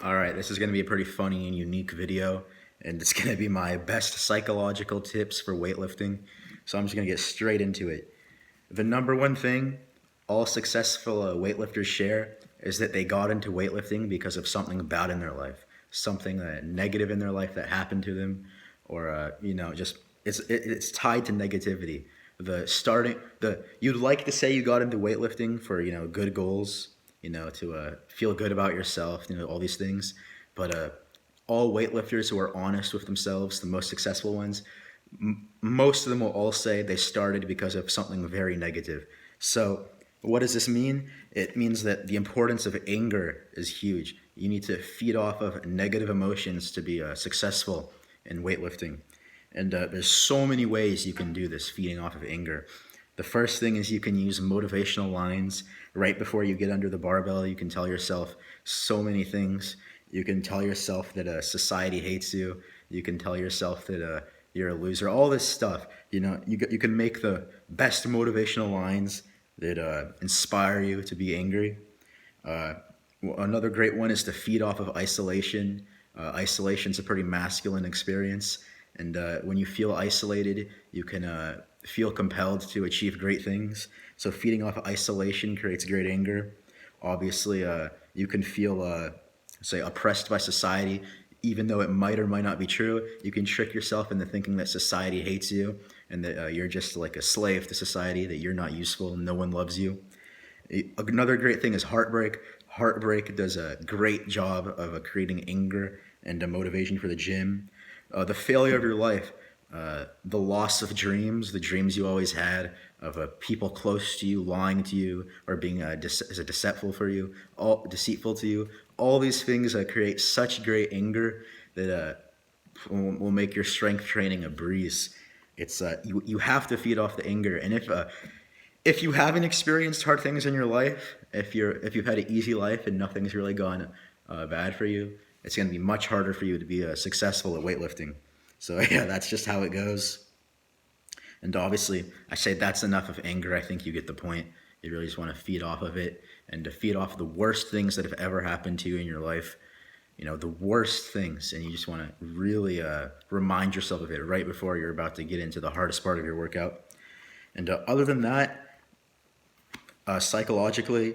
Alright, this is going to be a pretty funny and unique video, and it's going to be my best psychological tips for weightlifting. So I'm just going to get straight into it. The number one thing all successful weightlifters share is that they got into weightlifting because of something bad in their life, something negative in their life that happened to them, or just it's tied to negativity. You'd like to say you got into weightlifting for good goals, to feel good about yourself, all these things. But all weightlifters who are honest with themselves, the most successful ones, most of them will all say they started because of something very negative. So what does this mean? It means that the importance of anger is huge. You need to feed off of negative emotions to be successful in weightlifting. And there's so many ways you can do this, feeding off of anger. The first thing is you can use motivational lines right before you get under the barbell. You can tell yourself so many things. You can tell yourself that society hates you. You can tell yourself that you're a loser. All this stuff. You can make the best motivational lines that inspire you to be angry. Another great one is to feed off of isolation. Isolation's a pretty masculine experience. And when you feel isolated, you can feel compelled to achieve great things. So feeding off of isolation creates great anger. Obviously, you can feel, say, oppressed by society, even though it might or might not be true. You can trick yourself into thinking that society hates you and that you're just like a slave to society, that you're not useful, no one loves you. Another great thing is heartbreak. Heartbreak does a great job of creating anger and motivation for the gym. The failure of your life, the loss of dreams, the dreams you always had of people close to you lying to you or being deceitful to you. All these things create such great anger that will make your strength training a breeze. It's you have to feed off the anger, and if you haven't experienced hard things in your life, if you've had an easy life and nothing's really gone bad for you, it's going to be much harder for you to be successful at weightlifting. So yeah, that's just how it goes. And obviously, I say that's enough of anger. I think you get the point. You really just want to feed off of it and to feed off the worst things that have ever happened to you in your life. The worst things, and you just want to really remind yourself of it right before you're about to get into the hardest part of your workout. And other than that, psychologically,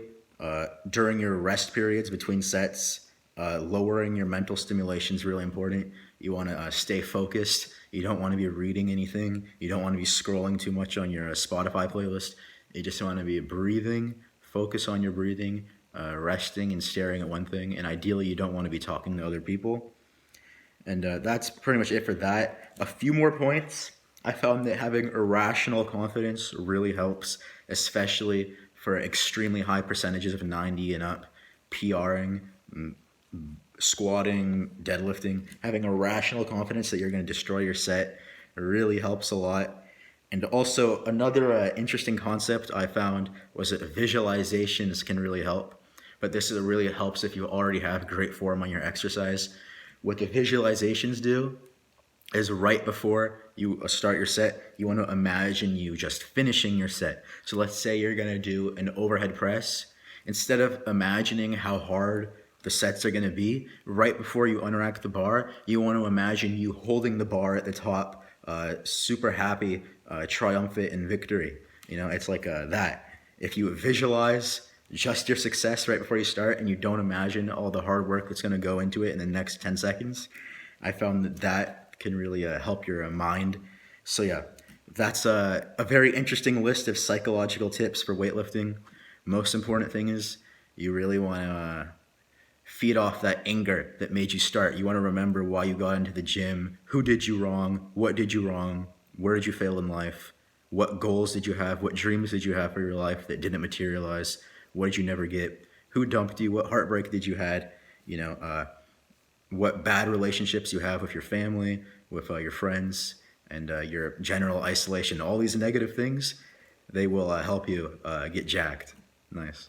during your rest periods between sets, lowering your mental stimulation is really important. You want to stay focused. You don't want to be reading anything. You don't want to be scrolling too much on your Spotify playlist. You just want to be breathing, focus on your breathing, resting and staring at one thing. And ideally, you don't want to be talking to other people. And that's pretty much it for that. A few more points. I found that having irrational confidence really helps, especially for extremely high percentages of 90 and up, PRing, squatting, deadlifting. Having irrational confidence that you're going to destroy your set really helps a lot. And also another interesting concept I found was that visualizations can really help. But this really helps if you already have great form on your exercise. What the visualizations do is right before you start your set, you want to imagine you just finishing your set. So let's say you're going to do an overhead press. Instead of imagining how hard the sets are going to be, right before you unrack the bar, you want to imagine you holding the bar at the top, super happy, triumphant in victory. It's like that. If you visualize just your success right before you start and you don't imagine all the hard work that's going to go into it in the next 10 seconds, I found that can really help your mind. So yeah, that's a very interesting list of psychological tips for weightlifting. Most important thing is you really want to feed off that anger that made you start. You want to remember why you got into the gym, who did you wrong, what did you wrong, where did you fail in life, what goals did you have, what dreams did you have for your life that didn't materialize, what did you never get, who dumped you, what heartbreak did you had, what bad relationships you have with your family, with your friends, and your general isolation. All these negative things, they will help you get jacked. Nice.